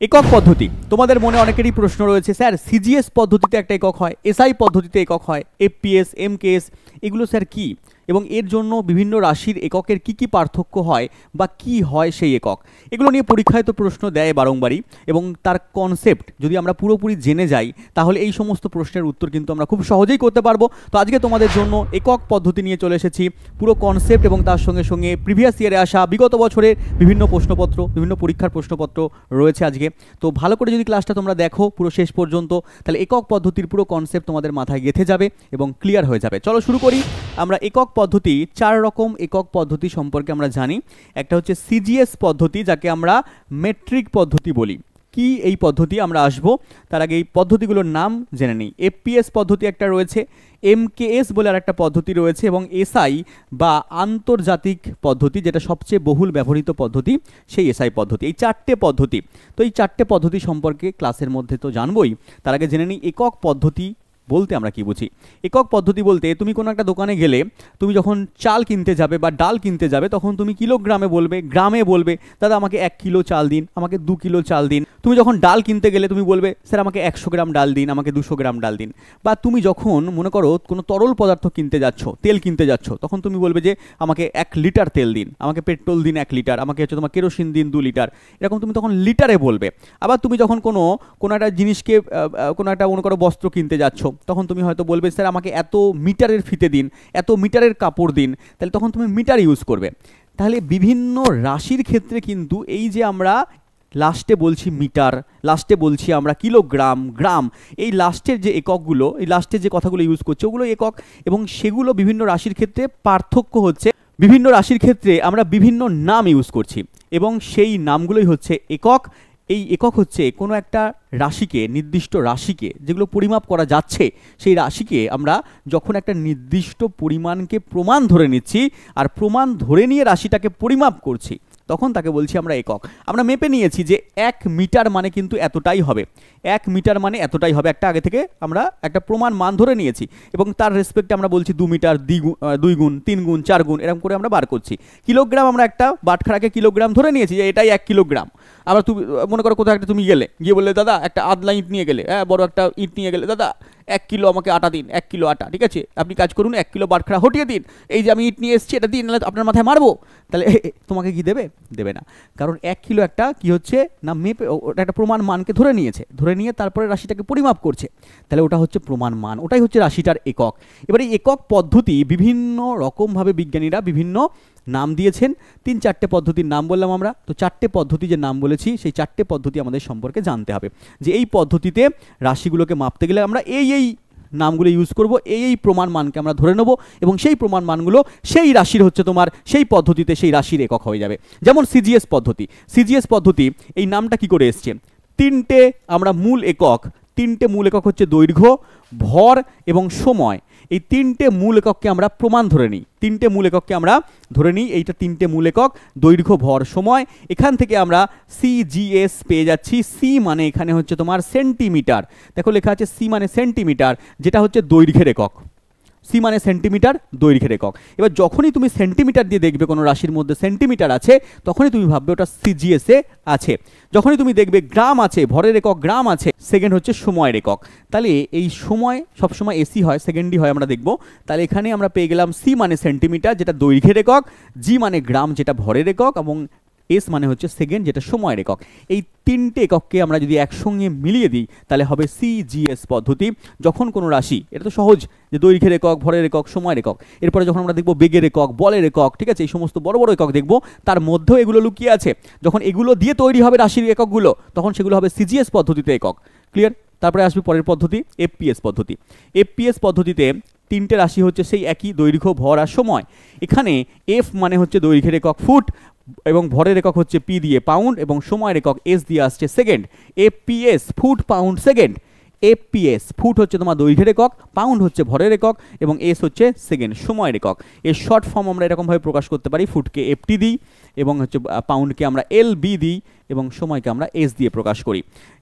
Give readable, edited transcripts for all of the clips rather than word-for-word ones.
একক পদ্ধতি তোমাদের মনে অনেকেরই প্রশ্ন রয়েছে, স্যার সিজিএস পদ্ধতিতে একটা একক হয়, এসআই পদ্ধতিতে একক হয়, এফপিএস এমকেএস এগুলো স্যার কি, এবং এর জন্য বিভিন্ন রাশির এককের কি কি পার্থক্য হয় বা কি হয় সেই একক, এগুলো নিয়ে পরীক্ষায় তো প্রশ্ন দেয় বারংবারই। এবং তার কনসেপ্ট যদি আমরা পুরোপুরি জেনে যাই তাহলে এই সমস্ত প্রশ্নের উত্তর কিন্তু আমরা খুব সহজেই করতে পারবো। তো আজকে তোমাদের জন্য একক পদ্ধতি নিয়ে চলে এসেছি, পুরো কনসেপ্ট এবং তার সঙ্গে সঙ্গে প্রিভিয়াস ইয়ারে আসা বিগত বছরের বিভিন্ন প্রশ্নপত্র, বিভিন্ন পরীক্ষার প্রশ্নপত্র রয়েছে আজকে। তো ভালো করে যদি ক্লাসটা তোমরা দেখো পুরো শেষ পর্যন্ত, তাহলে একক পদ্ধতির পুরো কনসেপ্ট তোমাদের মাথায় গেঁথে যাবে এবং ক্লিয়ার হয়ে যাবে। চলো শুরু করি। আমরা একক পদ্ধতি, 4 রকম একক পদ্ধতি সম্পর্কে আমরা জানি। একটা হচ্ছে সিজিএস পদ্ধতি, যাকে আমরা মেট্রিক পদ্ধতি বলি। কি এই পদ্ধতি আমরা আসবো, তার আগে এই পদ্ধতিগুলোর নাম জেনে নিই। এফপিএস পদ্ধতি একটা রয়েছে, এমকেএস বলে আর একটা পদ্ধতি রয়েছে, এবং এসআই বা আন্তর্জাতিক পদ্ধতি, যেটা সবচেয়ে বহুল ব্যবহৃত পদ্ধতি, সেই এসআই পদ্ধতি। এই 4টে পদ্ধতি, তো এই 4টে পদ্ধতি সম্পর্কে ক্লাসের মধ্যে তো জানবই, তার আগে জেনে নিই একক পদ্ধতি বলতে আমরা কি বুঝি। একক পদ্ধতি বলতে তুমি কোনো একটা দোকানে গেলে, তুমি যখন চাল কিনতে যাবে বা ডাল কিনতে যাবে, তখন তুমি কিলোগ্রামে বলবে, গ্রামে বলবে, দাদা আমাকে 1 কিলো চাল দিন, আমাকে 2 কিলো চাল দিন। তুমি যখন ডাল কিনতে গেলে তুমি বলবে, স্যার আমাকে 100 গ্রাম ডাল দিন, আমাকে 200 গ্রাম ডাল দিন। বা তুমি যখন মনে করো কোনো তরল পদার্থ কিনতে যাচ্ছ, তেল কিনতে যাচ্ছ, তখন তুমি বলবে যে আমাকে 1 লিটার তেল দিন, আমাকে পেট্রোল দিন 1 লিটার, আমাকে হচ্ছে তোমার কেরোসিন দিন 2 লিটার, এরকম তুমি তখন লিটারে বলবে। আবার তুমি যখন কোনো একটা জিনিসকে, কোনো একটা মনে করো বস্ত্র কিনতে যাচ্ছ, তখন তুমি হয়তো বলবে, স্যার আমাকে এত মিটারের ফিতে দিন, এত মিটারের কাপড় দিন, তাহলে তখন তুমি মিটার ইউজ করবে। তাহলে বিভিন্ন রাশির ক্ষেত্রে কিন্তু এই যে আমরা লাস্টে বলছি মিটার, লাস্টে বলছি আমরা কিলোগ্রাম, গ্রাম, এই লাস্টের যে এককগুলো, এই লাস্টের যে কথাগুলো ইউজ করছে ওগুলো একক, এবং সেগুলো বিভিন্ন রাশির ক্ষেত্রে পার্থক্য হচ্ছে, বিভিন্ন রাশির ক্ষেত্রে আমরা বিভিন্ন নাম ইউজ করছি এবং সেই নামগুলোই হচ্ছে একক। এই একক হচ্ছে কোনো একটা রাশিকে, নির্দিষ্ট রাশিকে, যেগুলো পরিমাপ করা যাচ্ছে, সেই রাশিকে আমরা যখন একটা নির্দিষ্ট পরিমাণকে প্রমাণ ধরে নিচ্ছি আর প্রমাণ ধরে নিয়ে রাশিটাকে পরিমাপ করছি, তখন তাকে বলছি আমরা একক। আমরা মেপে নিয়েছি যে 1 মিটার মানে কিন্তু এতটাই হবে, 1 মিটার মানে এতটাই হবে, একটা আগে থেকে আমরা একটা প্রমাণ মান ধরে নিয়েছি এবং তার রেসপেক্টে আমরা বলছি 2 মিটার, 2 গুণ, 3 গুণ, 4 গুণ, এরকম করে আমরা বার করছি। কিলোগ্রাম, আমরা একটা বাটখারাকে কিলোগ্রাম ধরে নিয়েছি যে এটাই 1 কিলোগ্রাম। আবার তুমি মনে করো কোথাও একটা তুমি গেলে, গিয়ে বললে, দাদা একটা আদলা ইট নিয়ে গেলে, হ্যাঁ বড় একটা ইট নিয়ে গেলে, দাদা 1 কিলো আমাকে আটা দিন, 1 কিলো আটা, ঠিক আছে আপনি কাজ করুন, 1 কিলো বাটখারা হটিয়ে দিন, এই যে আমি ইট নিয়ে এসেছি এটা দিন, নাহলে আপনার মাথায় মারবো। তাহলে তোমাকে কি দেবে? দেবে না, কারণ 1 কিলো একটা কি হচ্ছে না, মেপে ওটা একটা প্রমাণ মানকে ধরে নিয়েছে, ধরে নিয়ে তারপরে রাশিটাকে পরিমাপ করছে, তাহলে ওটা হচ্ছে প্রমাণ মান, ওটাই হচ্ছে রাশিটার একক। এবারে একক পদ্ধতি বিভিন্ন রকমভাবে বিজ্ঞানীরা বিভিন্ন নাম দিয়েছেন। 3-4টে পদ্ধতির নাম বললাম আমরা, তো 4টে পদ্ধতি যে নাম বলেছি, সেই 4টে পদ্ধতি আমাদের সম্পর্কে জানতে হবে, যে এই পদ্ধতিতে রাশিগুলোকে মাপতে গেলে আমরা এই নামগুলো ইউজ করব, এই প্রমাণ মানকে আমরা ধরে নেব এবং সেই প্রমাণ মানগুলো সেই রাশির হচ্ছে তোমার, সেই পদ্ধতিতে সেই রাশির একক হয়ে যাবে। যেমন সিজিএস পদ্ধতি, সিজিএস পদ্ধতি এই নামটা কি করে এসছে, 3টে আমরা মূল একক, 3টে মূল একক হচ্ছে দৈর্ঘ্য, ভর এবং সময়। এই 3টে মূল একককে আমরা প্রমাণ ধরে নিই, 3টে মূল একককে আমরা ধরে নিই, এইটা 3টে মূল একক, দৈর্ঘ্য, ভর, সময়। এখান থেকে আমরা সিজিএস পেয়ে যাচ্ছি। সি মানে এখানে হচ্ছে তোমার সেন্টিমিটার, দেখো লেখা আছে সি মানে সেন্টিমিটার, যেটা হচ্ছে দৈর্ঘ্যের একক। সি মানে সেন্টিমিটার, দৈর্ঘ্যের একক। এবার যখনই তুমি সেন্টিমিটার দিয়ে দেখবে কোনো রাশির মধ্যে সেন্টিমিটার আছে, তখনই তুমি ভাববে ওটা সিজিএসে আছে। যখনই তুমি দেখবে গ্রাম আছে, ভরের একক গ্রাম আছে, সেকেন্ড হচ্ছে সময়ের একক। তাহলে এই সময় সবসময় এসি হয়, সেকেন্ডই হয় আমরা দেখব। তাহলে এখানে আমরা পেয়ে গেলাম সি মানে সেন্টিমিটার, যেটা দৈর্ঘ্যের একক, জি মানে গ্রাম, যেটা ভরের একক, এবং এস মানে হচ্ছে সেকেন্ড, যেটা সময়ের একক। এই 3টে একককে আমরা যদি একসঙ্গে মিলিয়ে দিই তাহলে হবে সিজিএস পদ্ধতি। যখন কোনো রাশি, এটা তো সহজ, যে দৈর্ঘ্যের একক, ভরের একক, সময়ের একক, এরপরে যখন আমরা দেখব বেগের একক, বলের একক, ঠিক আছে, এই সমস্ত বড় বড় একক দেখব, তার মধ্যেও এগুলো লুকিয়ে আছে। যখন এগুলো দিয়ে তৈরি হবে রাশির এককগুলো, তখন সেগুলো হবে সিজিএস পদ্ধতিতে একক। ক্লিয়ার? তারপরে আসবে পরের পদ্ধতি, এফপিএস পদ্ধতি। এফপিএস পদ্ধতিতে 3টে রাশি হচ্ছে সেই একই, দৈর্ঘ্য, ভর আর সময়। এখানে এফ মানে হচ্ছে দৈর্ঘ্যের একক ফুট, এবং ভরের একক হচ্ছে পি দিয়ে পাউন্ড, এবং সময়ের একক এস দিয়ে আসছে second. FPS foot, pound, second. FPS foot হচ্ছে তোমার দৈর্ঘ্যের একক, পাউন্ড হচ্ছে ভরের একক, এবং এস হচ্ছে সেকেন্ড, সময়ের একক। এর শর্ট ফর্ম আমরা এরকমভাবে প্রকাশ করতে পারি, ফুটকে এফটি দিই এবং হচ্ছে পাউন্ডকে আমরা এলবি দিই, এবং সময়কে আমরা এস দিয়ে প্রকাশ করি।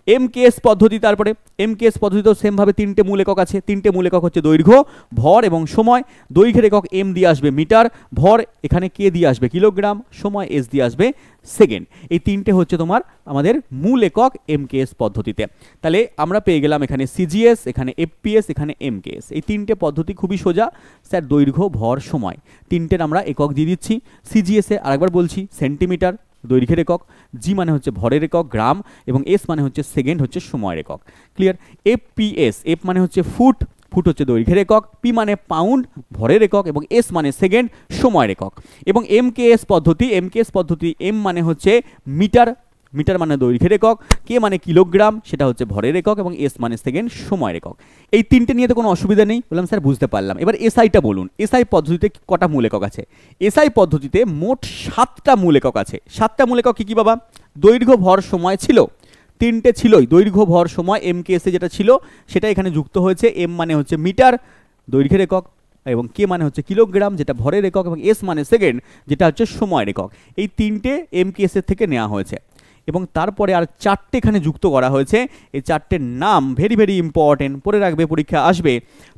এমকেএস পদ্ধতি, তারপরে এমকেএস পদ্ধতিতেও সেমভাবে তিনটে মূল একক আছে। তিনটে মূল একক হচ্ছে দৈর্ঘ্য, ভর এবং সময়। দৈর্ঘ্যের একক এম দিয়ে আসবে মিটার, ভর এখানে কে দিয়ে আসবে কিলোগ্রাম, সময় এস দিয়ে আসবে সেকেন্ড। এই তিনটে হচ্ছে তোমার আমাদের মূল একক এমকেএস পদ্ধতিতে। তাহলে আমরা পেয়ে গেলাম এখানে সিজিএস, এখানে এফপিএস, এখানে এমকেএস। এই তিনটে পদ্ধতি খুবই সোজা স্যার। দৈর্ঘ্য, ভর, সময় তিনটের আমরা একক দিয়ে দিচ্ছি। সিজিএসে আরেকবার বলছি সেন্টিমিটার দৈর্ঘ্যের একক, জি মানে হচ্ছে ভরের একক গ্রাম, এবং এস মানে হচ্ছে সেকেন্ড হচ্ছে সময়ের একক। ক্লিয়ার? এফপিএস, এফ মানে হচ্ছে ফুট, ফুট হচ্ছে দৈর্ঘ্যের একক, পি মানে পাউন্ড ভরের একক, এবং এস মানে সেকেন্ড সময়ের একক। এবং এমকেএস পদ্ধতি, এমকেএস পদ্ধতি এম মানে হচ্ছে মিটার, মিটার মানে দৈর্ঘ্যের একক, কে মানে কিলোগ্রাম সেটা হচ্ছে ভরের একক, এবং এস মানে সেকেন্ড সময়ের একক। এই তিনটে নিয়ে তো কোনো অসুবিধা নেই। বললাম স্যার বুঝতে পারলাম। এবার এসআইটা বলুন, এসআই পদ্ধতিতে কটা মূল একক আছে? এসআই পদ্ধতিতে মোট 7টা মূল একক আছে। 7টা মূল একক কী কী বাবা? দৈর্ঘ্য, ভর, সময় ছিল, তিনটে ছিলই, দৈর্ঘ্য, ভর, সময়। এমকেএসে যেটা ছিল সেটা এখানে যুক্ত হয়েছে। এম মানে হচ্ছে মিটার দৈর্ঘ্যের একক, এবং কে মানে হচ্ছে কিলোগ্রাম যেটা ভরের একক, এবং এস মানে সেকেন্ড যেটা হচ্ছে সময়ের একক। এই তিনটে এমকেএসের থেকে নেওয়া হয়েছে, এবং তারপরে আর 4টে এখানে যুক্ত করা হয়েছে। এই 4টের নাম ভেরি ভেরি ইম্পর্টেন্ট, পড়ে রাখবে, পরীক্ষা আসবে।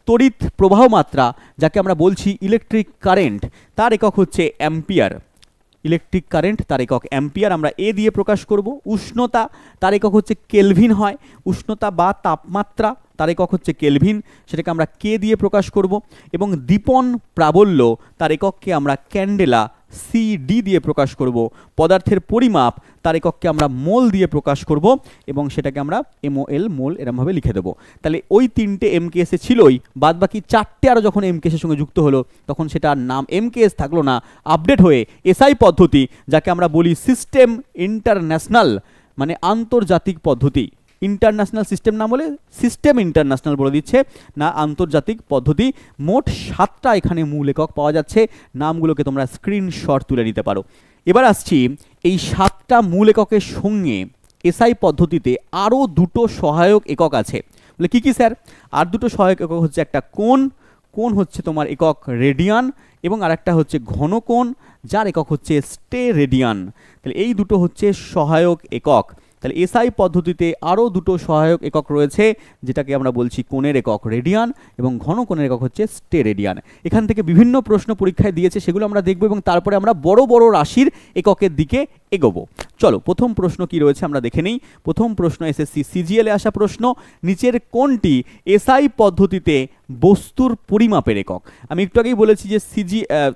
তড়িৎ প্রবাহ মাত্রা যাকে আমরা বলছি ইলেকট্রিক কারেন্ট, তার একক হচ্ছে অ্যাম্পিয়ার। ইলেকট্রিক কারেন্ট তার একক অ্যাম্পিয়ার, আমরা এ দিয়ে প্রকাশ করব। উষ্ণতা তার একক হচ্ছে কেলভিন হয়, উষ্ণতা বা তাপমাত্রা তার একক হচ্ছে কেলভিন, সেটাকে আমরা কে দিয়ে প্রকাশ করব। এবং দীপন প্রাবল্য তার একককে আমরা ক্যান্ডেলা সিডি দিয়ে প্রকাশ করব। পদার্থের পরিমাপ তার একককে আমরা মোল দিয়ে প্রকাশ করব, এবং সেটাকে আমরা এমওএল মোল এরমভাবে লিখে দেবো। তাহলে ওই তিনটে এমকেএসে ছিলই, বাদ বাকি 4টে আরও যখন এমকেএসের সঙ্গে যুক্ত হলো তখন সেটার নাম এমকেএস থাকলো না, আপডেট হয়ে এসআই পদ্ধতি, যাকে আমরা বলি সিস্টেম ইন্টারন্যাশনাল মানে আন্তর্জাতিক পদ্ধতি। ইন্টারন্যাশনাল সিস্টেম না বলে সিস্টেম ইন্টারন্যাশনাল বলে দিচ্ছে, না আন্তর্জাতিক পদ্ধতি। মোট 7টা এখানে মূল একক পাওয়া যাচ্ছে, নামগুলোকে তোমরা স্ক্রিনশট তুলে নিতে পারো। এবার আসছি, এই 7টা মূল এককের সঙ্গে এসআই পদ্ধতিতে আরও 2টো সহায়ক একক আছে। বলে কি কি স্যার? আর 2টো সহায়ক একক হচ্ছে একটা কোণ, কোণ হচ্ছে তোমার একক রেডিয়ান, এবং আরেকটা হচ্ছে ঘনকোণ যার একক হচ্ছে স্টেরেডিয়ান। তাহলে এই দুটো হচ্ছে সহায়ক একক। তাহলে এসআই পদ্ধতিতে আরও 2টো সহায়ক একক রয়েছে, যেটাকে আমরা বলছি কোণের একক রেডিয়ান এবং ঘনকোণের একক হচ্ছে স্টেরেডিয়ান। এখান থেকে বিভিন্ন প্রশ্ন পরীক্ষায় দিয়েছে, সেগুলো আমরা দেখব, এবং তারপরে আমরা বড় বড় রাশির এককের দিকে এগোবো। চলো প্রথম প্রশ্ন কি রয়েছে আমরা দেখে নিই। প্রথম প্রশ্ন এসএসসি সিজিএলে আসা প্রশ্ন, নিচের কোনটি এসআই পদ্ধতিতে বস্তুর পরিমাপের একক? আমি একটু আগেই বলেছি যে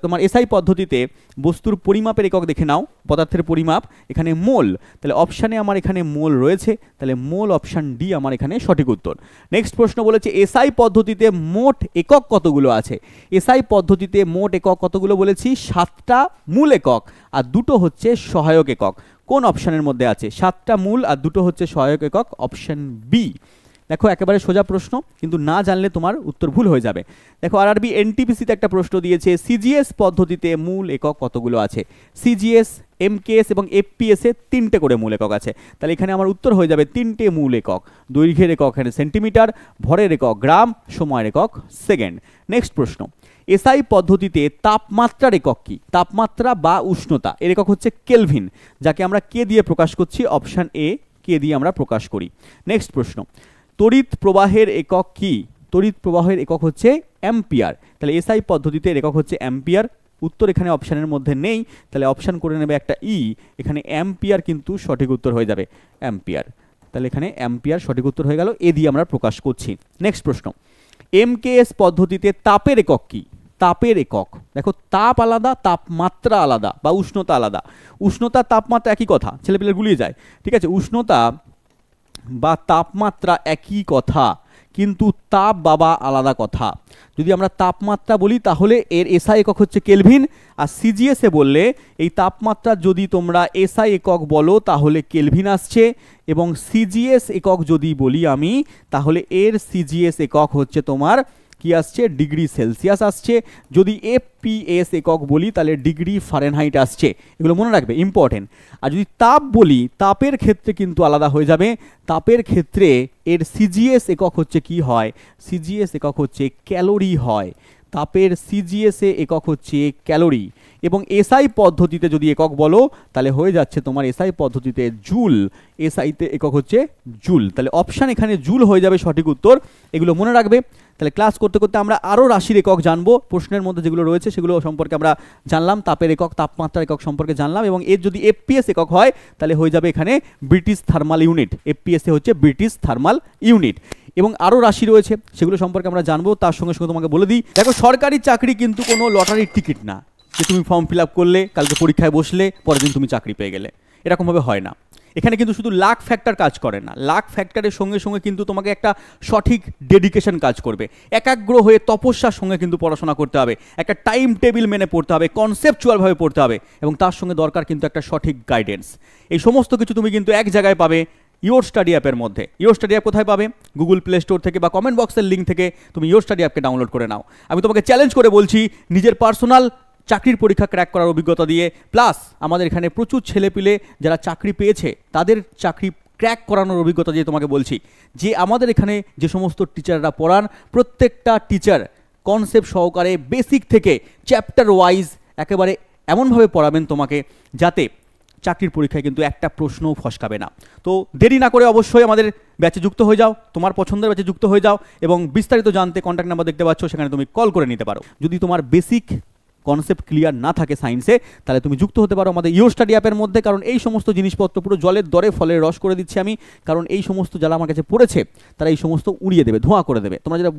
তোমার এসআই পদ্ধতিতে বস্তুর পরিমাপের একক দেখে নাও, পদার্থের পরিমাপ, এখানে মোল। তাহলে অপশানে আমার এখানে মোল রয়েছে, তাহলে মোল অপশান ডি আমার এখানে সঠিক উত্তর। নেক্সট প্রশ্ন বলেছে এসআই পদ্ধতিতে মোট একক কতগুলো আছে? এসআই পদ্ধতিতে মোট একক কতগুলো বলেছি? 7টা মূল একক আর 2টো হচ্ছে সহায়ক একক। কোন অপশানের মধ্যে আছে? 7টা মূল আর 2টো হচ্ছে সহায়ক একক, অপশান বি। দেখো একেবারে সোজা প্রশ্ন, কিন্তু না জানলে তোমার উত্তর ভুল হয়ে যাবে। দেখো আরআরবি এনটিপিসিতে একটা প্রশ্ন দিয়েছে, সিজিএস পদ্ধতিতে মূল একক কতগুলো আছে? সিজিএস, এমকেএস এবং এফপিএস এ 3টে করে মূল একক আছে। তাহলে এখানে আমার উত্তর হয়ে যাবে 3টে মূল একক। দৈর্ঘ্যের একক এখানে সেন্টিমিটার, ভরের একক গ্রাম, সময়ের একক সেকেন্ড। নেক্সট প্রশ্ন, এসআই পদ্ধতিতে তাপমাত্রার একক কি? তাপমাত্রা বা উষ্ণতা এর একক হচ্ছে কেলভিন, যাকে আমরা কে দিয়ে প্রকাশ করছি? অপশান এ, কে দিয়ে আমরা প্রকাশ করি। নেক্সট প্রশ্ন, তড়িৎ প্রবাহের একক কি? তড়িৎ প্রবাহের একক হচ্ছে অ্যাম্পিয়ার। তাহলে এসআই পদ্ধতিতে এর একক হচ্ছে অ্যাম্পিয়ার। উত্তর এখানে অপশানের মধ্যে নেই, তাহলে অপশান করে নেবে একটা ই, এখানে অ্যাম্পিয়ার কিন্তু সঠিক উত্তর হয়ে যাবে, অ্যাম্পিয়ার। তাহলে এখানে অ্যাম্পিয়ার সঠিক উত্তর হয়ে গেল, এ দিয়ে আমরা প্রকাশ করছি। নেক্সট প্রশ্ন, এমকেএস পদ্ধতিতে তাপের একক কি? তাপের একক দেখো, তাপ আলাদা, তাপমাত্রা আলাদা বা উষ্ণতা আলাদা। উষ্ণতা তাপমাত্রা একই কথা, ছেলেপিলে গুলিয়ে যায়, ঠিক আছে? উষ্ণতা বা তাপমাত্রা একই কথা, কিন্তু তাপ বাবা আলাদা কথা। যদি আমরা তাপমাত্রা বলি তাহলে এর এসআই একক হচ্ছে কেলভিন, আর সিজিএসে বললে এই তাপমাত্রা যদি তোমরা এসআই একক বলো তাহলে কেলভিন আসছে, এবং সিজিএস একক যদি বলি আমি তাহলে এর সিজিএস একক হচ্ছে তোমার কি আসছে? ডিগ্রি সেলসিয়াস আসছে। যদি এফপিএস একক বলি তাহলে ডিগ্রি ফারেনহাইট আসছে। এগুলো মনে রাখবে, ইম্পর্টেন্ট। আর যদি তাপ বলি, তাপের ক্ষেত্রে কিন্তু আলাদা হয়ে যাবে। তাপের ক্ষেত্রে এর সিজিএস একক হচ্ছে কি হয়? সিজিএস একক হচ্ছে ক্যালোরি হয়। তাপের সিজিএস এ একক হচ্ছে ক্যালোরি, এবং এসআই পদ্ধতিতে যদি একক বলো তাহলে হয়ে যাচ্ছে তোমার এসআই পদ্ধতিতে জুল, এসআইতে একক হচ্ছে জুল। তাহলে অপশান এখানে জুল হয়ে যাবে সঠিক উত্তর, এগুলো মনে রাখবে। তাহলে ক্লাস করতে করতে আমরা আরও রাশির একক জানবো, প্রশ্নের মধ্যে যেগুলো রয়েছে সেগুলো সম্পর্কে আমরা জানলাম, তাপের একক তাপমাত্রার একক সম্পর্কে জানলাম, এবং এর যদি এফপিএস একক হয় তাহলে হয়ে যাবে এখানে ব্রিটিশ থার্মাল ইউনিট, এফপিএস এ হচ্ছে ব্রিটিশ থার্মাল ইউনিট। এবং আরও রাশি রয়েছে সেগুলো সম্পর্কে আমরা জানবো। তার সঙ্গে সঙ্গে তোমাকে বলে দিই, দেখো সরকারি চাকরি কিন্তু কোনো লটারির টিকিট না যে তুমি ফর্ম ফিল আপ করলে কালকে পরীক্ষায় বসলে পরের দিন তুমি চাকরি পেয়ে গেলে, এরকমভাবে হয় না। এখানে কিন্তু শুধু লাক ফ্যাক্টর কাজ করে না, লাক ফ্যাক্টরের সঙ্গে সঙ্গে কিন্তু তোমাকে একটা সঠিক ডেডিকেশন কাজ করবে, একাগ্র হয়ে তপস্যার সঙ্গে কিন্তু পড়াশোনা করতে হবে, একটা টাইম টেবিল মেনে পড়তে হবে, কনসেপচুয়ালভাবে পড়তে হবে, এবং তার সঙ্গে দরকার কিন্তু একটা সঠিক গাইডেন্স। এই সমস্ত কিছু তুমি কিন্তু এক জায়গায় পাবে ইয়োর স্টাডি অ্যাপের মধ্যে। ইয়োর স্টাডি অ্যাপ কোথায় পাবে? গুগল প্লে স্টোর থেকে বা কমেন্ট বক্সের লিঙ্ক থেকে তুমি ইয়োর স্টাডি অ্যাপকে ডাউনলোড করে নাও। আমি তোমাকে চ্যালেঞ্জ করে বলছি, নিজের পার্সোনাল চাকরির পরীক্ষা ক্র্যাক করার অভিজ্ঞতা দিয়ে, প্লাস আমাদের এখানে প্রচুর ছেলেপিলে যারা চাকরি পেয়েছে তাদের চাকরি ক্র্যাক করানোর অভিজ্ঞতা দিয়ে তোমাকে বলছি যে আমাদের এখানে যে সমস্ত টিচাররা পড়ান, প্রত্যেকটা টিচার কনসেপ্ট সহকারে বেসিক থেকে চ্যাপ্টার ওয়াইজ একেবারে এমনভাবে পড়াবেন তোমাকে যাতে চাকরির পরীক্ষায় কিন্তু একটা প্রশ্নও ফসকাবে না। তো দেরি না করে অবশ্যই আমাদের ব্যাচে যুক্ত হয়ে যাও, তোমার পছন্দের ব্যাচে যুক্ত হয়ে যাও, এবং বিস্তারিত জানতে কন্ট্যাক্ট নাম্বার দেখতে পাচ্ছ, সেখানে তুমি কল করে নিতে পারো। যদি তোমার বেসিক কনসেপ্ট ক্লিয়ার না থাকে সায়েন্সে, তাহলে তুমি যুক্ত হতে পারো আমাদের ইয়োর স্টাডি অ্যাপের মধ্যে, কারণ এই সমস্ত জিনিসপত্র পুরো জলের দরে ফলের রস করে দিচ্ছি আমি, কারণ এই সমস্ত যারা আমার কাছে পড়েছে তারা এই সমস্ত উড়িয়ে দেবে, ধোঁয়া করে দেবে। তোমরা যেটা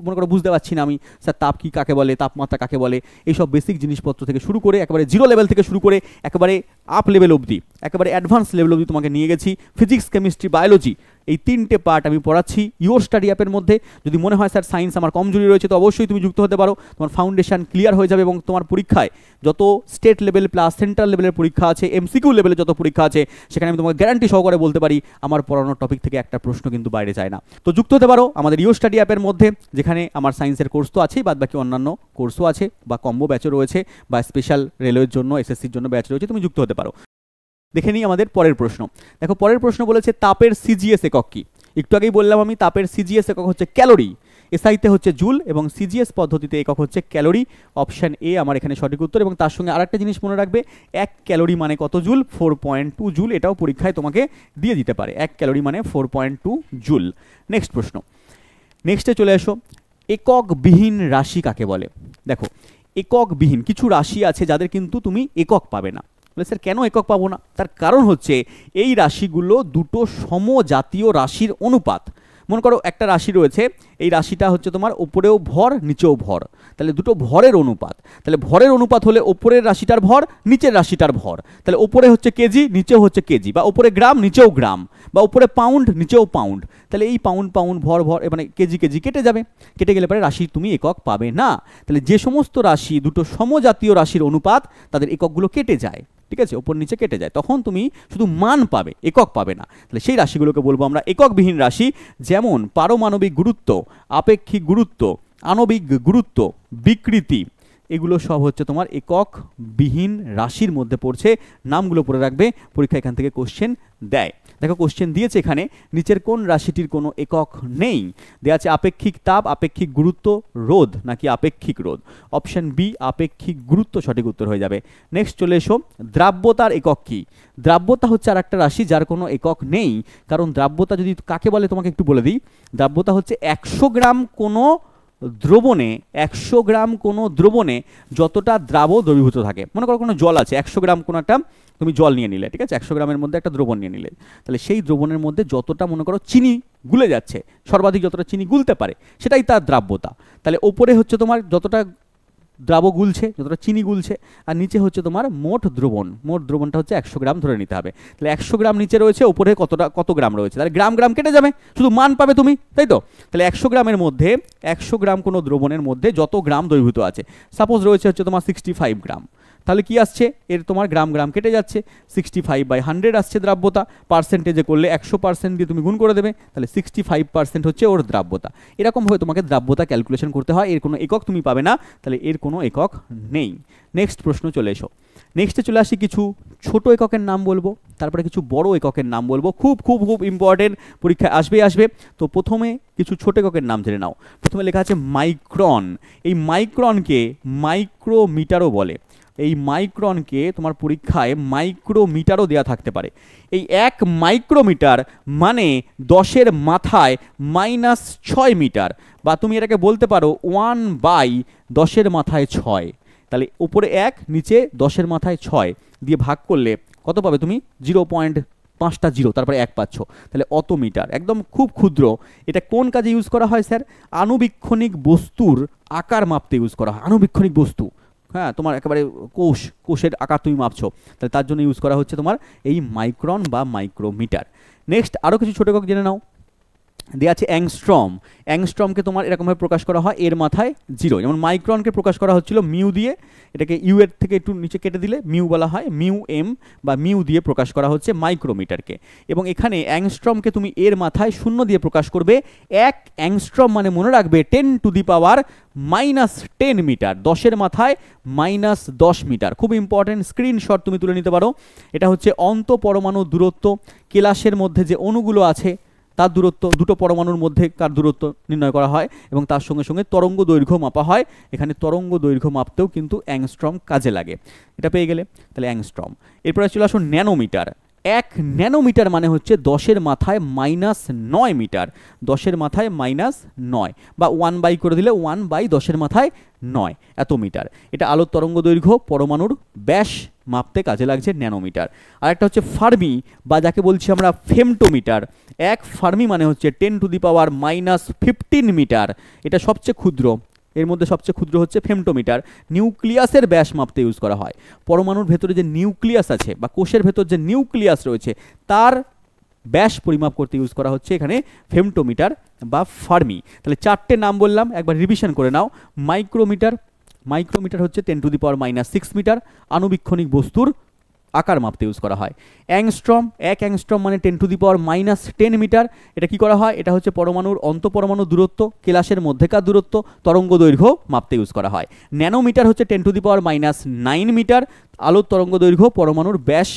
মনে করো বুঝতে পারছি না আমি, স্যার তাপ কি কাকে বলে, তাপমাত্রা কাকে বলে, এইসব বেসিক জিনিসপত্র থেকে শুরু করে একেবারে জিরো লেভেল থেকে শুরু করে একেবারে আপ লেভেল অবধি, একেবারে অ্যাডভান্স লেভেল অবধি তোমাকে নিয়ে গেছি। ফিজিক্স, কেমিস্ট্রি, বায়োলজি, এই তিনটে পার্ট আমি পড়াচ্ছি ইয়োর স্টাডি অ্যাপের মধ্যে। যদি মনে হয় স্যার সায়েন্স আমার কমজোরি রয়েছে, তো অবশ্যই তুমি যুক্ত হতে পারো, তোমার ফাউন্ডেশন ক্লিয়ার হয়ে যাবে, এবং তোমার পরীক্ষায় যত স্টেট লেভেল প্লাস সেন্ট্রাল লেভেলের পরীক্ষা আছে, এমসিকিউ লেভেলে যত পরীক্ষা আছে, সেখানে আমি তোমাকে গ্যারান্টি সহকারে বলতে পারি আমার পড়ানোর টপিক থেকে একটা প্রশ্ন কিন্তু বাইরে যায় না। তো যুক্ত হতে পারো আমাদের ইয়োর স্টাডি অ্যাপের মধ্যে, যেখানে আমার সায়েন্সের কোর্স তো আছেই, বাদ বাকি অন্যান্য কোর্সও আছে, বা কম্বো ব্যাচও রয়েছে, বা স্পেশাল রেলওয়ের জন্য এসএসসির জন্য ব্যাচ রয়েছে, তুমি যুক্ত হতে পারো। দেখে নিই আমাদের পরের প্রশ্ন। দেখো পরের প্রশ্ন বলেছে তাপের সিজিএস একক কি? একটু আগেই বললাম আমি, তাপের সিজিএস একক হচ্ছে ক্যালোরি, এসআইতে হচ্ছে জুল, এবং সিজিএস পদ্ধতিতে একক হচ্ছে ক্যালোরি। অপশান এ আমার এখানে সঠিক উত্তর। এবং তার সঙ্গে আরেকটা জিনিস মনে রাখবে, 1 ক্যালোরি মানে কত জুল? 4.2 জুল। এটাও পরীক্ষায় তোমাকে দিয়ে দিতে পারে, 1 ক্যালোরি মানে 4.2 জুল। নেক্সট প্রশ্ন, নেক্সটে চলে এসো, এককবিহীন রাশি কাকে বলে? দেখো এককবিহীন কিছু রাশি আছে যাদের কিন্তু তুমি একক পাবে না। বলে স্যার কেন একক পাবো না? তার কারণ হচ্ছে এই রাশিগুলো দুটো সমজাতীয় রাশির অনুপাত। মনে করো একটা রাশি রয়েছে, এই রাশিটা হচ্ছে তোমার ওপরেও ভর নিচেও ভর, তাহলে দুটো ভরের অনুপাত। তাহলে ভরের অনুপাত হলে ওপরের রাশিটার ভর নিচের রাশিটার ভর, তাহলে ওপরে হচ্ছে কেজি নিচেও হচ্ছে কেজি, বা ওপরে গ্রাম নিচেও গ্রাম, বা ওপরে পাউন্ড নিচেও পাউন্ড। তাহলে এই পাউন্ড পাউন্ড ভর ভর মানে কেজি কেজি কেটে যাবে, কেটে গেলে পরে রাশি তুমি একক পাবে না। তাহলে যে সমস্ত রাশি দুটো সমজাতীয় রাশির অনুপাত, তাদের এককগুলো কেটে যায়, ঠিক আছে, ওপর নিচে কেটে যায়, তখন তুমি শুধু মান পাবে, একক পাবে না। তাহলে সেই রাশিগুলোকে বলবো আমরা এককবিহীন রাশি। যেমন পারমাণবিক গুরুত্ব, আপেক্ষিক গুরুত্ব, আণবিক গুরুত্ব, বিকৃতি, এগুলো সব হচ্ছে তোমার এককবিহীন রাশির মধ্যে পড়ছে। নামগুলো পড়ে রাখবে, পরীক্ষা এখান থেকে কোশ্চেন দেয়। দেখো কোশ্চেন দিয়েছে এখানে, নিচের কোন রাশিটির কোনো একক নেই? দেওয়া আছে আপেক্ষিক তাপ, আপেক্ষিক গুরুত্ব, রোধ নাকি আপেক্ষিক রোধ। অপশন বি আপেক্ষিক গুরুত্ব সঠিক উত্তর হয়ে যাবে। নেক্সট চলে এসো, দ্রাব্যতার একক কি? দ্রাব্যতা হচ্ছে আর একটা রাশি যার কোনো একক নেই, কারণ দ্রাব্যতা যদি কাকে বলে তোমাকে একটু বলে দিই। দ্রাব্যতা হচ্ছে 100 গ্রাম কোনো দ্রবণে, 100 গ্রাম কোনো দ্রবণে যতটা দ্রাব দ্রবীভূত থাকে। মনে করো কোনো জল আছে, 100 গ্রাম কোনো একটা তুমি জল নিয়ে নিলে, ঠিক আছে, 100 গ্রামের মধ্যে একটা দ্রবণ নিয়ে নিলে, তাহলে সেই দ্রবণের মধ্যে যতটা মনে করো চিনি গুলে যাচ্ছে, সর্বাধিক যতটা চিনি গুলতে পারে, সেটাই তার দ্রাব্যতা। তাহলে ওপরে হচ্ছে তোমার যতটা দ্রাব গুলছে, যতটা চিনি গুলছে, আর নিচে হচ্ছে তোমার মোট দ্রবণ, মোট দ্রবণটা হচ্ছে 100 গ্রাম ধরে নিতে হবে। তাহলে 100 গ্রাম নিচে রয়েছে, ওপরে কত গ্রাম রয়েছে, তাহলে গ্রাম গ্রাম কেটে যাবে, শুধু মান পাবে তুমি, তাই তো? তাহলে 100 গ্রামের মধ্যে, 100 গ্রাম কোনো দ্রবণের মধ্যে যত গ্রাম দ্রবীভূত আছে, সাপোজ রয়েছে হচ্ছে তোমার 65 গ্রাম, তাহলে কি আসছে, এর তোমার গ্রাম গ্রাম কেটে যাচ্ছে, 65/100 আসছে দ্রাব্যতা, পার্সেন্টেজে করলে 100% দিয়ে তুমি গুণ করে দেবে, তাহলে 65% হচ্ছে ওর দ্রাব্যতা। এরকমভাবে তোমাকে দ্রাব্যতা ক্যালকুলেশন করতে হয়, এর কোনো একক তুমি পাবে না, তাহলে এর কোনো একক নেই। নেক্সট প্রশ্ন চলে এসো। নেক্সটে চলে আসি, কিছু ছোট এককের নাম বলবো, তারপরে কিছু বড় এককের নাম বলবো, খুব খুব খুব ইম্পর্টেন্ট, পরীক্ষায় আসবে। তো প্রথমে কিছু ছোট এককের নাম জেনে নাও। প্রথমে লেখা আছে মাইক্রন। এই মাইক্রনকে মাইক্রোমিটারও বলে, এই মাইক্রনকে তোমার পরীক্ষায় মাইক্রোমিটারও দেওয়া থাকতে পারে। এই 1 মাইক্রোমিটার মানে 10-এর মাথায় -6 মিটার, বা তুমি এটাকে বলতে পারো 1/10-এর মাথায় 6। তাহলে উপরে 1, নিচে 10-এর মাথায় 6 দিয়ে ভাগ করলে কত পাবে তুমি, 0.5টা 0, তারপরে 1 পাচ্ছ, তাহলে অত মিটার, একদম খুব ক্ষুদ্র। এটা কোন কাজে ইউজ করা হয় স্যার, আণুবীক্ষণিক বস্তুর আকার মাপতে ইউজ করা হয়। আণুবীক্ষণিক বস্তু, হ্যাঁ, তোমার একেবারে কোষের আকার তুমি মাপছো, তাহলে তার জন্য ইউজ করা হচ্ছে তোমার এই মাইক্রন বা মাইক্রোমিটার। নেক্সট আরও কিছু ছোট একক জেনে নাও। দেওয়া আছে অ্যাংস্ট্রম। অ্যাংস্ট্রমকে তোমার এরকমভাবে প্রকাশ করা হয়, এর মাথায় 0, যেমন মাইক্রনকে প্রকাশ করা হচ্ছিল মিউ দিয়ে, এটাকে ইউ এর থেকে একটু নিচে কেটে দিলে মিউ বলা হয়, মিউ এম বা মিউ দিয়ে প্রকাশ করা হচ্ছে মাইক্রোমিটারকে। এবং এখানে অ্যাংস্ট্রমকে তুমি এর মাথায় 0 দিয়ে প্রকাশ করবে। 1 অ্যাংস্ট্রম মানে মনে রাখবে 10⁻⁻10 মিটার, 10-এর মাথায় -10 মিটার। খুব ইম্পর্টেন্ট, স্ক্রিনশট তুমি তুলে নিতে পারো। এটা হচ্ছে অন্তঃপরমাণু দূরত্ব, কেলাসের মধ্যে যে অণুগুলো আছে তার দূরত্ব, দুটো পরমাণুর মধ্যে কার দূরত্ব নির্ণয় করা হয়, এবং তার সঙ্গে সঙ্গে তরঙ্গ দৈর্ঘ্য মাপা হয়। এখানে তরঙ্গ দৈর্ঘ্য মাপতেও কিন্তু অ্যাংস্ট্রম কাজে লাগে। এটা পেয়ে গেলে, তাহলে অ্যাংস্ট্রম। এরপরে চলে আসুন ন্যানোমিটার। 1 ন্যানোমিটার মানে হচ্ছে 10-এর মাথায় -9 মিটার, 10-এর মাথায় -9, বা 1 করে দিলে 1/10-এর মাথায় 9 এত মিটার। এটা আলোর তরঙ্গ দৈর্ঘ্য, পরমাণুর ব্যাস মাপতে কাজে লাগছে ন্যানোমিটার। আর একটা হচ্ছে ফার্মি, বা যাকে বলছি আমরা ফেমটোমিটার। 1 ফার্মি মানে হচ্ছে 10⁻⁻15 মিটার, এটা সবচেয়ে ক্ষুদ্র, এর মধ্যে সবচেয়ে ক্ষুদ্র হচ্ছে ফেমটোমিটার। নিউক্লিয়াসের ব্যাস মাপতে ইউজ করা হয়। পরমাণুর ভেতরে যে নিউক্লিয়াস আছে বা কোষের ভেতর যে নিউক্লিয়াস রয়েছে তার ব্যাস পরিমাপ করতে ইউজ করা হচ্ছে এখানে ফেমটোমিটার বা ফার্মি। তাহলে 4টে নাম বললাম, একবার রিভিশন করে নাও। মাইক্রোমিটার, মাইক্রোমিটার হচ্ছে 10⁻⁻6 মিটার, আণুবীক্ষণিক বস্তুর আকার মাপতে ইউজ করা হয়। অ্যাংস্ট্রম, 1 অ্যাংস্ট্রম মানে 10⁻⁻10 মিটার, এটা কি করা হয়, এটা হচ্ছে পরমাণুর অন্তঃপরমাণু দূরত্ব, কেলাসের মধ্যেকার দূরত্ব, তরঙ্গ দৈর্ঘ্য মাপতে ইউজ করা হয়। ন্যানোমিটার হচ্ছে 10⁻⁻9 মিটার, আলোর তরঙ্গ দৈর্ঘ্য, পরমাণুর ব্যাস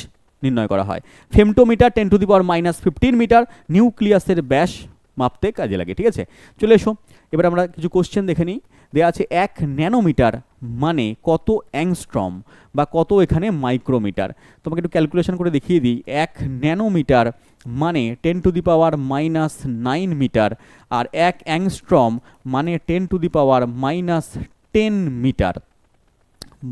নির্ণয় করা হয়। ফেমটোমিটার 10⁻⁻15 মিটার, নিউক্লিয়াসের ব্যাস মাপতে কাজে লাগে। ঠিক আছে, চলে এসো, এবার আমরা কিছু কোশ্চেন দেখে নিই। দেওয়া আছে 1 ন্যানোমিটার মানে কত অ্যাংস্ট্রম বা কত এখানে মাইক্রোমিটার। তোমাকে একটু ক্যালকুলেশন করে দেখিয়ে দিই। 1 ন্যানোমিটার মানে 10⁻⁻9 মিটার, আর 1 অ্যাংস্ট্রম মানে 10⁻⁻10 মিটার।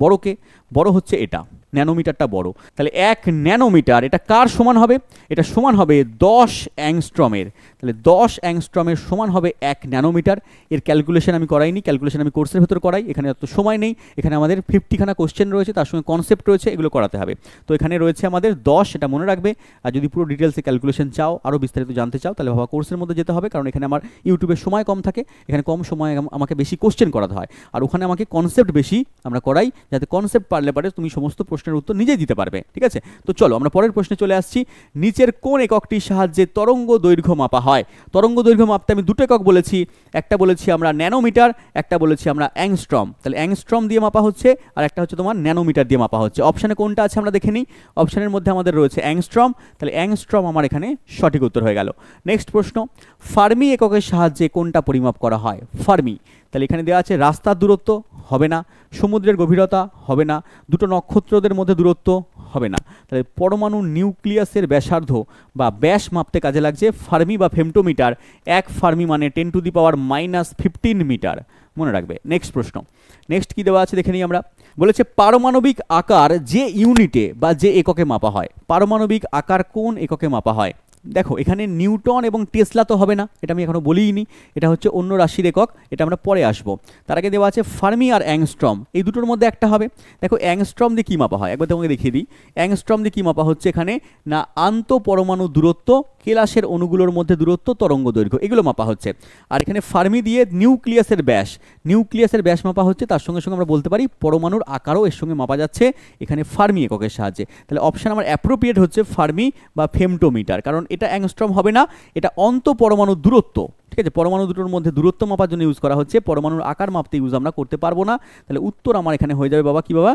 বড়কে বড় হচ্ছে এটা, ন্যানোমিটারটা বড়। তাহলে 1 ন্যানোমিটার এটা কার সমান হবে, এটা সমান হবে 10 অ্যাংস্ট্রমের। তাহলে 10 অ্যাংস্ট্রমের সমান হবে 1 ন্যানোমিটার। এর ক্যালকুলেশন আমি করাইনি, ক্যালকুলেশন আমি কোর্সের ভেতর করাই, এখানে এত সময় নেই। এখানে আমাদের 50খানা কোশ্চেন রয়েছে, তার সঙ্গে কনসেপ্ট রয়েছে, এগুলো করাতে হবে। তো এখানে রয়েছে আমাদের 10, এটা মনে রাখবে। আর যদি পুরো ডিটেলসে ক্যালকুলেশন চাও, আরও বিস্তারিত জানতে চাও, তাহলে ভাবা কোর্সের মধ্যে যেতে হবে, কারণ এখানে আমার ইউটিউবের সময় কম থাকে, এখানে কম সময় আমাকে বেশি কোশ্চেন করাতে হয়, আর ওখানে আমাকে কনসেপ্ট বেশি আমরা করাই, যাতে কনসেপ্ট পারলে পারে তুমি সমস্ত প্রশ্নের উত্তর নিজেই দিতে পারবে। ঠিক আছে, তো চলো আমরা পরের প্রশ্নে চলে আসছি। নিচের কোন এককটির সাহায্যে তরঙ্গ দৈর্ঘ্য মাপা হয়? তরঙ্গ দৈর্ঘ্য মাপতে আমি দুটো একক বলেছি, একটা বলেছি আমরা ন্যানোমিটার, একটা বলেছি আমরা অ্যাংস্ট্রম। তাহলে অ্যাংস্ট্রম দিয়ে মাপা হচ্ছে, আর একটা হচ্ছে তোমার ন্যানোমিটার দিয়ে মাপা হচ্ছে। অপশানে কোনটা আছে আমরা দেখে নিই। অপশানের মধ্যে আমাদের রয়েছে অ্যাংস্ট্রম, তাহলে অ্যাংস্ট্রম আমার এখানে সঠিক উত্তর হয়ে গেল। নেক্সট প্রশ্ন, ফার্মি এককের সাহায্যে কোনটা পরিমাপ করা হয়? ফার্মি, তাহলে এখানে দেওয়া আছে রাস্তার দূরত্ব, হবে না। সমুদ্রের গভীরতা, হবে না। দুটো নক্ষত্রদের মধ্যে দূরত্ব, হবে না। তাহলে পরমাণু নিউক্লিয়াসের ব্যাসার্ধ বা ব্যাস মাপতে কাজে লাগছে ফার্মি বা ফেমটোমিটার। 1 ফার্মি মানে 10⁻⁻15 মিটার, মনে রাখবে। নেক্সট প্রশ্ন, নেক্সট কি দেওয়া আছে দেখে নিই আমরা। বলেছে পারমাণবিক আকার যে ইউনিটে বা যে এককে মাপা হয়। পারমাণবিক আকার কোন এককে মাপা হয়? দেখো এখানে নিউটন এবং টেসলা তো হবে না, এটা আমি এখনো বলিনি, এটা হচ্ছে অন্য রাশির একক, এটা আমরা পরে আসবো। তার আগে দেওয়া আছে ফার্মি আর অ্যাংস্ট্রম, এই দুটোর মধ্যে একটা হবে। দেখো অ্যাংস্ট্রম দিয়ে কী মাপা হয় একবার তোমাকে দেখিয়ে দিই। অ্যাংস্ট্রম দিয়ে কী মাপা হচ্ছে এখানে না, আন্তঃপরমাণু দূরত্ব কেলাসের অণুগুলোর মধ্যে দূরত্ব, তরঙ্গ দৈর্ঘ্য, এগুলো মাপা হচ্ছে। আর এখানে ফার্মি দিয়ে নিউক্লিয়াসের ব্যাস মাপা হচ্ছে। তার সঙ্গে সঙ্গে আমরা বলতে পারি পরমাণুর আকারও এর সঙ্গে মাপা যাচ্ছে এখানে ফার্মি এককের সাহায্যে। তাহলে অপশান আমার অ্যাপ্রোপ্রিয়েট হচ্ছে ফার্মি বা ফেমটোমিটার, কারণ এটা অ্যাংস্ট্রম হবে না, এটা পরমাণুর দূরত্ব, ঠিক আছে, পরমাণু দুটোর মধ্যে দূরত্ব মাপার জন্য ইউজ করা হচ্ছে, পরমাণুর আকার মাপতে ইউজ আমরা করতে পারবো না। তাহলে উত্তর আমার এখানে হয়ে যাবে বাবা, কি বাবা,